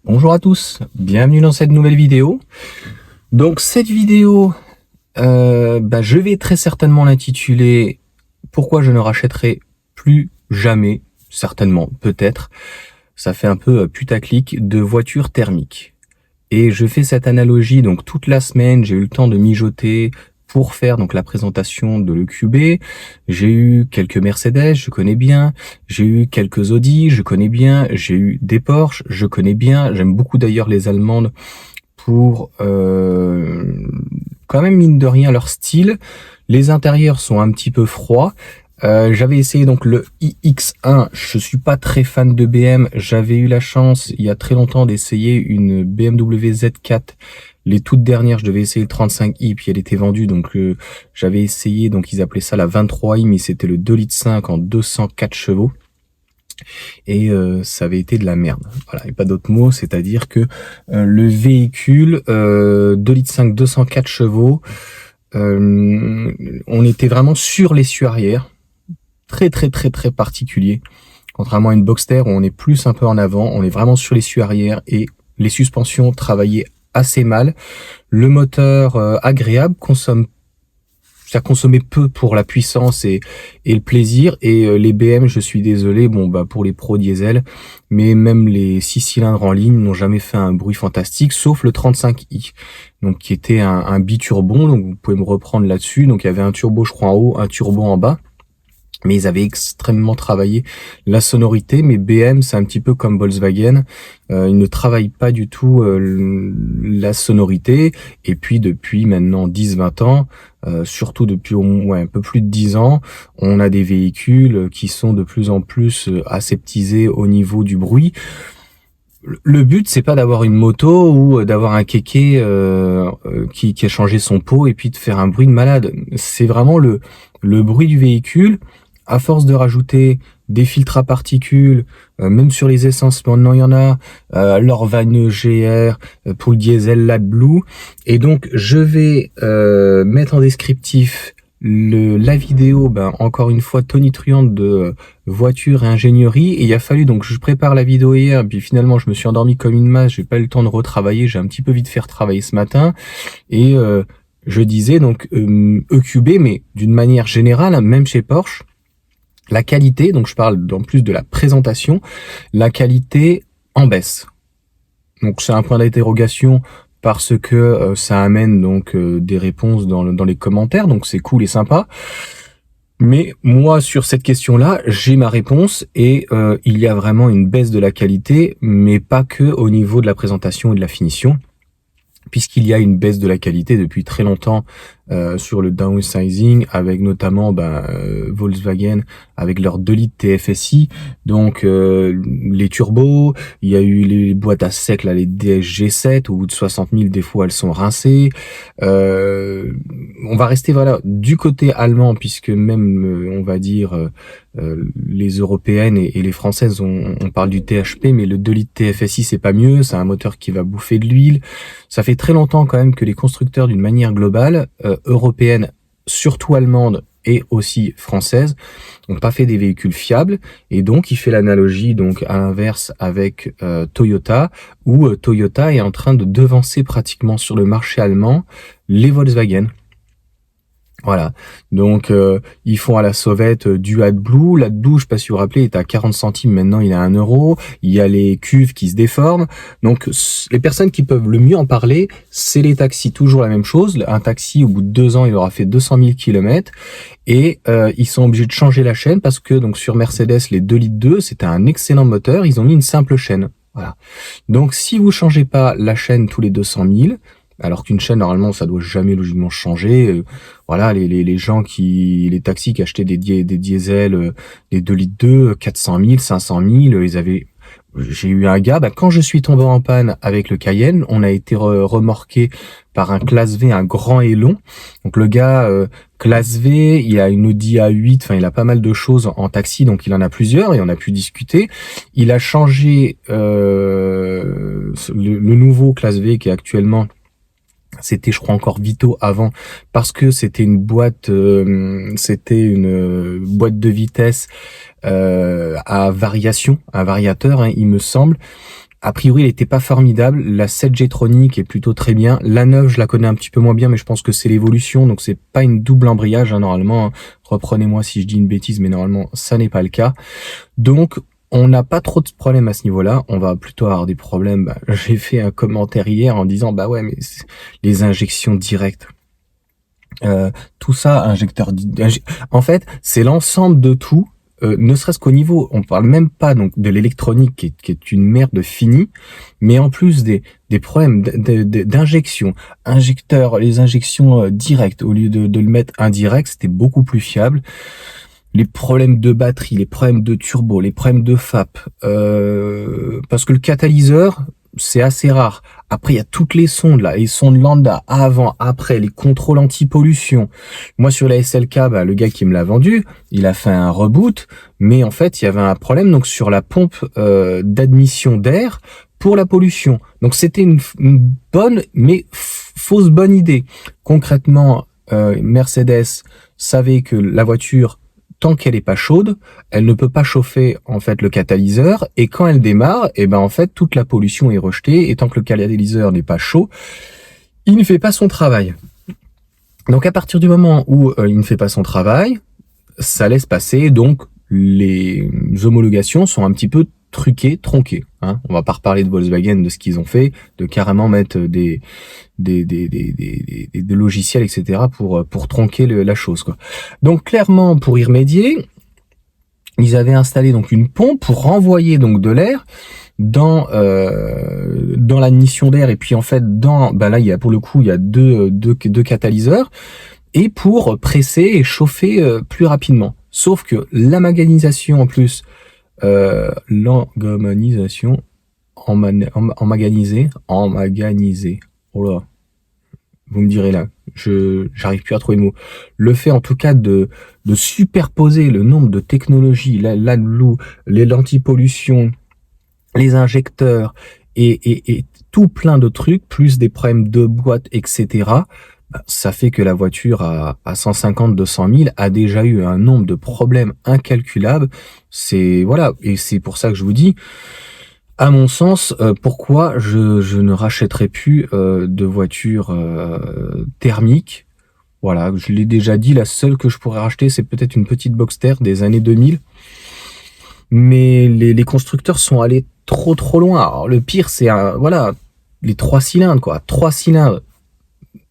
Bonjour à tous, bienvenue dans cette nouvelle vidéo. Donc cette vidéo, je vais très certainement l'intituler « Pourquoi je ne rachèterai plus jamais », certainement, peut-être. Ça fait un peu putaclic de voiture thermique. Et je fais cette analogie, donc toute la semaine, j'ai eu le temps de mijoter pour faire donc la présentation de l'EQB. J'ai eu quelques Mercedes, je connais bien. J'ai eu quelques Audi, je connais bien. J'ai eu des Porsche, je connais bien. J'aime beaucoup d'ailleurs les Allemandes pour quand même mine de rien leur style. Les intérieurs sont un petit peu froids. J'avais essayé donc le iX1, je suis pas très fan de BM, j'avais eu la chance il y a très longtemps d'essayer une BMW Z4, les toutes dernières, je devais essayer le 35i puis elle était vendue, donc j'avais essayé, donc ils appelaient ça la 23i, mais c'était le 2,5 litres en 204 chevaux, et ça avait été de la merde, voilà, et pas d'autres mots, c'est-à-dire que le véhicule 2,5 litres 204 chevaux, on était vraiment sur l'essieu arrière, très particulier, contrairement à une Boxster où on est plus un peu en avant, on est vraiment sur l'essieu arrière et les suspensions travaillaient assez mal. Le moteur agréable, ça consommait peu pour la puissance et le plaisir, et les BM, je suis désolé, pour les pros diesel, mais même les 6 cylindres en ligne n'ont jamais fait un bruit fantastique, sauf le 35i, donc qui était un biturbon, donc vous pouvez me reprendre là-dessus. Donc il y avait un turbo, je crois, en haut, un turbo en bas, mais ils avaient extrêmement travaillé la sonorité. Mais BM, c'est un petit peu comme Volkswagen, ils ne travaillent pas du tout la sonorité. Et puis depuis maintenant 10-20 ans, surtout depuis au moins un peu plus de 10 ans, on a des véhicules qui sont de plus en plus aseptisés au niveau du bruit. Le but, c'est pas d'avoir une moto ou d'avoir un kéké qui a changé son pot et puis de faire un bruit de malade. C'est vraiment le bruit du véhicule. À force de rajouter des filtres à particules, même sur les essences, maintenant il y en a, l'Orvan GR, pour le diesel l'AdBlue. Et donc je vais mettre en descriptif la vidéo, encore une fois tonitruante de voiture et ingénierie. Et il a fallu, donc je prépare la vidéo hier, puis finalement je me suis endormi comme une masse, j'ai pas eu le temps de retravailler, j'ai un petit peu vite fait retravailler ce matin. Et je disais donc EQB, mais d'une manière générale, même chez Porsche, la qualité, donc je parle en plus de la présentation, la qualité en baisse. Donc c'est un point d'interrogation parce que ça amène donc des réponses dans les commentaires, donc c'est cool et sympa. Mais moi, sur cette question-là, j'ai ma réponse, et il y a vraiment une baisse de la qualité, mais pas que au niveau de la présentation et de la finition, puisqu'il y a une baisse de la qualité depuis très longtemps sur le downsizing, avec notamment Volkswagen avec leur 2 litres TFSI, donc les turbos, il y a eu les boîtes à sec, là, les DSG7, au bout de 60 000, des fois elles sont rincées. On va rester du côté allemand, puisque même on va dire les européennes et les françaises, on parle du THP, mais le 2 litres TFSI c'est pas mieux, c'est un moteur qui va bouffer de l'huile. Ça fait très longtemps quand même que les constructeurs, d'une manière globale, européenne, surtout allemande et aussi française, n'ont pas fait des véhicules fiables. Et donc il fait l'analogie donc à l'inverse avec Toyota, où Toyota est en train de devancer pratiquement sur le marché allemand les Volkswagen. Voilà, donc ils font à la sauvette du AdBlue. L'AdBlue, je sais pas si vous vous rappelez, est à 40 centimes, maintenant il est à 1 euro. Il y a les cuves qui se déforment. Donc les personnes qui peuvent le mieux en parler, c'est les taxis. Toujours la même chose, un taxi au bout de 2 ans, il aura fait 200 000 km, et ils sont obligés de changer la chaîne parce que donc sur Mercedes, les 2 litres 2, c'était un excellent moteur, ils ont mis une simple chaîne. Voilà. Donc si vous changez pas la chaîne tous les 200 000, alors qu'une chaîne, normalement, ça doit jamais logiquement changer. Voilà, les gens les taxis qui achetaient des diesels, des 2 litres 2, 400 000, 500 000, j'ai eu un gars, quand je suis tombé en panne avec le Cayenne, on a été remorqué par un classe V, un grand et long. Donc le gars, classe V, il a une Audi A8, enfin il a pas mal de choses en taxi, donc il en a plusieurs et on a pu discuter. Il a changé le nouveau classe V qui est actuellement, c'était je crois encore Vito avant, parce que c'était une boîte de vitesse à variation, un variateur, hein, il me semble. A priori, elle était pas formidable. La 7G Tronic est plutôt très bien. La 9, je la connais un petit peu moins bien, mais je pense que c'est l'évolution, donc c'est pas une double embrayage, hein, normalement. Hein. Reprenez-moi si je dis une bêtise, mais normalement, ça n'est pas le cas. Donc, on n'a pas trop de problèmes à ce niveau-là. On va plutôt avoir des problèmes. Bah, j'ai fait un commentaire hier en disant, bah ouais, mais les injections directes. Tout ça, en fait, c'est l'ensemble de tout. Ne serait-ce qu'au niveau, on parle même pas donc de l'électronique qui est une merde finie, mais en plus des problèmes d'injection, les injections directes au lieu de le mettre indirect, c'était beaucoup plus fiable. Les problèmes de batterie, les problèmes de turbo, les problèmes de FAP, parce que le catalyseur, c'est assez rare. Après, il y a toutes les sondes là, les sondes lambda, avant, après, les contrôles anti-pollution. Moi, sur la SLK, bah, le gars qui me l'a vendu, il a fait un reboot, mais en fait, il y avait un problème donc sur la pompe d'admission d'air pour la pollution. Donc, c'était une bonne, mais fausse bonne idée. Concrètement, Mercedes savait que la voiture, tant qu'elle est pas chaude, elle ne peut pas chauffer en fait le catalyseur, et quand elle démarre, et ben en fait toute la pollution est rejetée, et tant que le catalyseur n'est pas chaud, il ne fait pas son travail. Donc à partir du moment où il ne fait pas son travail, ça laisse passer, donc les homologations sont un petit peu truquées, tronquées. Hein. On va pas reparler de Volkswagen, de ce qu'ils ont fait, de carrément mettre des logiciels, etc. pour tronquer la chose, quoi. Donc clairement, pour y remédier, ils avaient installé donc une pompe pour renvoyer donc de l'air dans l'admission d'air, et puis en fait là il y a pour le coup il y a deux catalyseurs, et pour presser et chauffer plus rapidement. Sauf que l'emmaganisation en plus, l'emmaganisation emmaganisée, oh là, vous me direz là, j'arrive plus à trouver le mot. Le fait en tout cas de superposer le nombre de technologies, l'AdBlue, les lentilles-pollution, les injecteurs et tout plein de trucs, plus des problèmes de boîte, etc., ça fait que la voiture à 150, 200 000 a déjà eu un nombre de problèmes incalculables. C'est, voilà, et c'est pour ça que je vous dis, à mon sens, pourquoi je ne rachèterai plus de voiture thermique. Voilà, je l'ai déjà dit, la seule que je pourrais racheter, c'est peut-être une petite Boxster des années 2000. Mais les constructeurs sont allés trop loin. Alors, le pire, c'est voilà, les 3 cylindres, quoi. 3 cylindres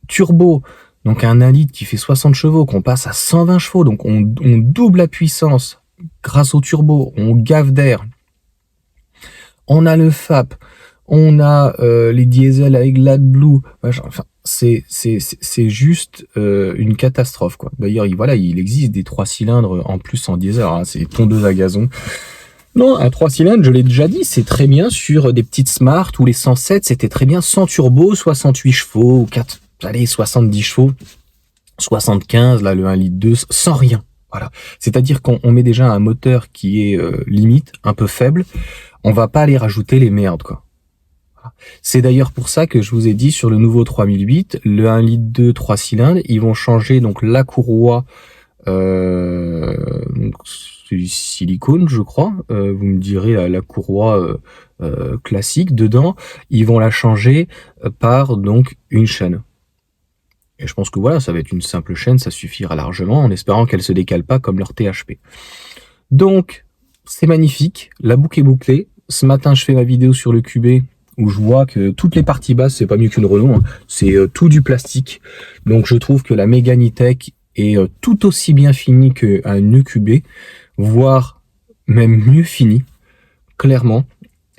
turbo, donc un 1 litre qui fait 60 chevaux, qu'on passe à 120 chevaux, donc on double la puissance grâce au turbo, on gave d'air. On a le FAP, on a les diesels avec l'AdBlue, enfin c'est juste une catastrophe, quoi. D'ailleurs, il existe des 3 cylindres en plus en diesel, hein, c'est tondeuse à gazon. Non, un 3 cylindres, je l'ai déjà dit, c'est très bien sur des petites Smart ou les 107, c'était très bien sans turbo, 68 chevaux, 70 chevaux, 75, là le 1 litre 2, sans rien. Voilà. C'est-à-dire qu'on met déjà un moteur qui est limite, un peu faible, on va pas aller rajouter les merdes, quoi. Voilà. C'est d'ailleurs pour ça que je vous ai dit sur le nouveau 3008, le 1 litre 2 3 cylindres, ils vont changer donc la courroie, donc c'est du silicone, je crois. Vous me direz la courroie classique dedans, ils vont la changer par donc une chaîne. Et je pense que voilà, ça va être une simple chaîne, ça suffira largement, en espérant qu'elle se décale pas comme leur THP. Donc, c'est magnifique, la boucle est bouclée. Ce matin, je fais ma vidéo sur le QB, où je vois que toutes les parties basses, c'est pas mieux qu'une Renault, hein. C'est tout du plastique. Donc, je trouve que la Mégane E-Tech est tout aussi bien finie qu'un EQB, voire même mieux finie, clairement,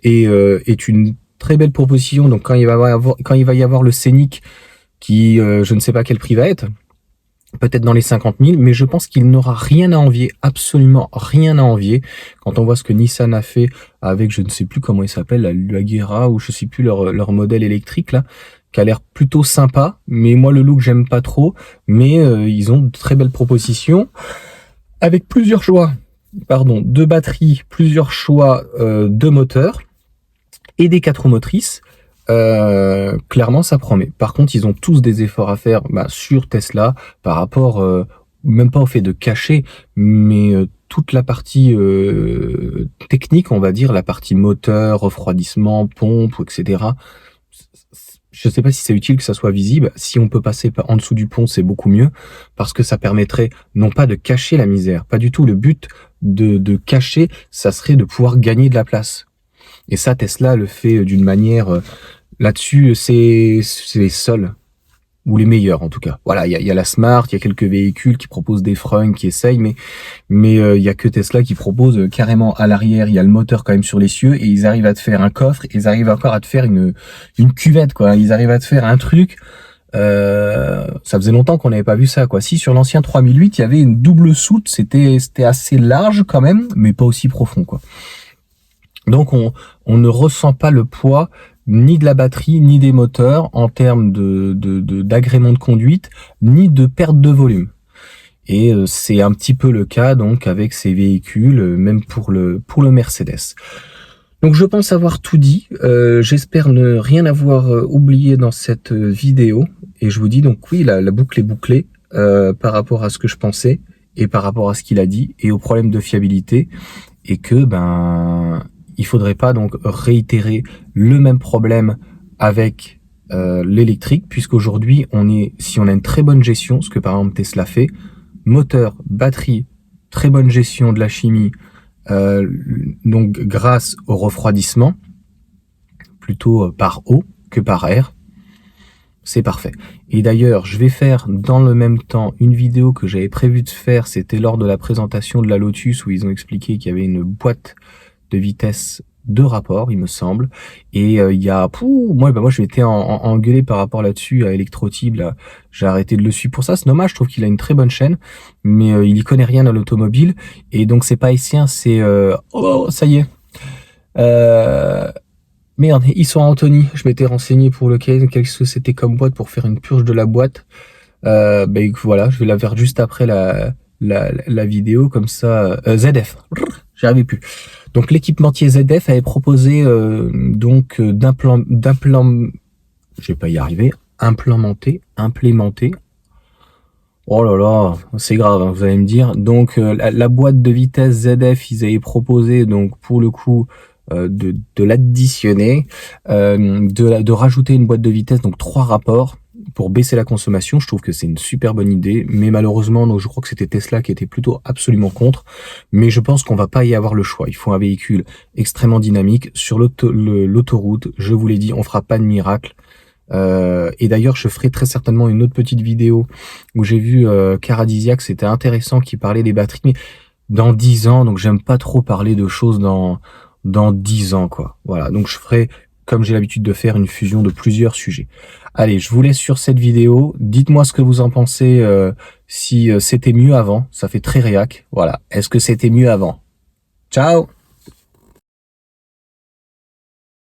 et est une très belle proposition. Donc, quand il va y avoir le Scénic, qui, je ne sais pas quel prix va être, peut-être dans les 50 000, mais je pense qu'il n'aura rien à envier, absolument rien à envier, quand on voit ce que Nissan a fait avec, je ne sais plus comment il s'appelle, la Luagera, ou je sais plus leur modèle électrique, là, qui a l'air plutôt sympa, mais moi le look j'aime pas trop, mais ils ont de très belles propositions avec plusieurs choix, de batteries, plusieurs choix de moteurs et des 4 roues motrices. Clairement ça promet. Par contre ils ont tous des efforts à faire sur Tesla par rapport même pas au fait de cacher, mais toute la partie technique, on va dire, la partie moteur, refroidissement, pompe, etc. Je sais pas si c'est utile que ça soit visible. Si on peut passer en dessous du pont, c'est beaucoup mieux, parce que ça permettrait non pas de cacher la misère, pas du tout. Le but de cacher, ça serait de pouvoir gagner de la place. Et ça, Tesla le fait d'une manière... Là-dessus, c'est les seuls, ou les meilleurs en tout cas. Voilà, il y a la Smart, il y a quelques véhicules qui proposent des fronts, qui essayent, mais il y a que Tesla qui propose carrément à l'arrière, il y a le moteur quand même sur l'essieu, et ils arrivent à te faire un coffre, et ils arrivent encore à te faire une cuvette, quoi. Ils arrivent à te faire un truc... ça faisait longtemps qu'on n'avait pas vu ça, quoi. Si sur l'ancien 3008, il y avait une double soute, c'était assez large quand même, mais pas aussi profond, quoi. Donc on ne ressent pas le poids ni de la batterie, ni des moteurs en termes d'agrément de conduite, ni de perte de volume. Et c'est un petit peu le cas donc avec ces véhicules, même pour le Mercedes. Donc je pense avoir tout dit, j'espère ne rien avoir oublié dans cette vidéo, et je vous dis donc oui, la boucle est bouclée par rapport à ce que je pensais, et par rapport à ce qu'il a dit, et au problème de fiabilité, et que il faudrait pas donc réitérer le même problème avec l'électrique, puisqu'aujourd'hui si on a une très bonne gestion, ce que par exemple Tesla fait, moteur, batterie, très bonne gestion de la chimie, donc grâce au refroidissement, plutôt par eau que par air, c'est parfait. Et d'ailleurs, je vais faire dans le même temps une vidéo que j'avais prévu de faire, c'était lors de la présentation de la Lotus, où ils ont expliqué qu'il y avait une boîte de vitesse de rapport, il me semble, et il y a moi je m'étais engueulé par rapport là-dessus à Electrotib, là j'ai arrêté de le suivre pour ça. C'est dommage, je trouve qu'il a une très bonne chaîne, mais il y connaît rien dans l'automobile, et donc c'est pas haïtien, c'est ça y est, merde, ils sont à Antony. Je m'étais renseigné pour lequel, qu'est-ce que c'était comme boîte pour faire une purge de la boîte. Voilà, je vais la faire juste après la vidéo, comme ça. ZF, j'y arrivais plus. Donc l'équipementier ZF avait proposé je vais pas y arriver, implémenter. Oh là là, c'est grave, hein, vous allez me dire. Donc la boîte de vitesse ZF, ils avaient proposé donc pour le coup de l'additionner, de rajouter une boîte de vitesse, donc 3 rapports pour baisser la consommation. Je trouve que c'est une super bonne idée, mais malheureusement, donc je crois que c'était Tesla qui était plutôt absolument contre. Mais je pense qu'on va pas y avoir le choix. Il faut un véhicule extrêmement dynamique sur l'autoroute. Je vous l'ai dit, on fera pas de miracle. Et d'ailleurs, je ferai très certainement une autre petite vidéo où j'ai vu Caradisiac, c'était intéressant, qui parlait des batteries, mais dans 10 ans, donc j'aime pas trop parler de choses dans 10 ans, quoi. Voilà, donc je ferai, comme j'ai l'habitude de faire, une fusion de plusieurs sujets. Allez, je vous laisse sur cette vidéo. Dites-moi ce que vous en pensez, si c'était mieux avant. Ça fait très réac. Voilà, est-ce que c'était mieux avant? Ciao!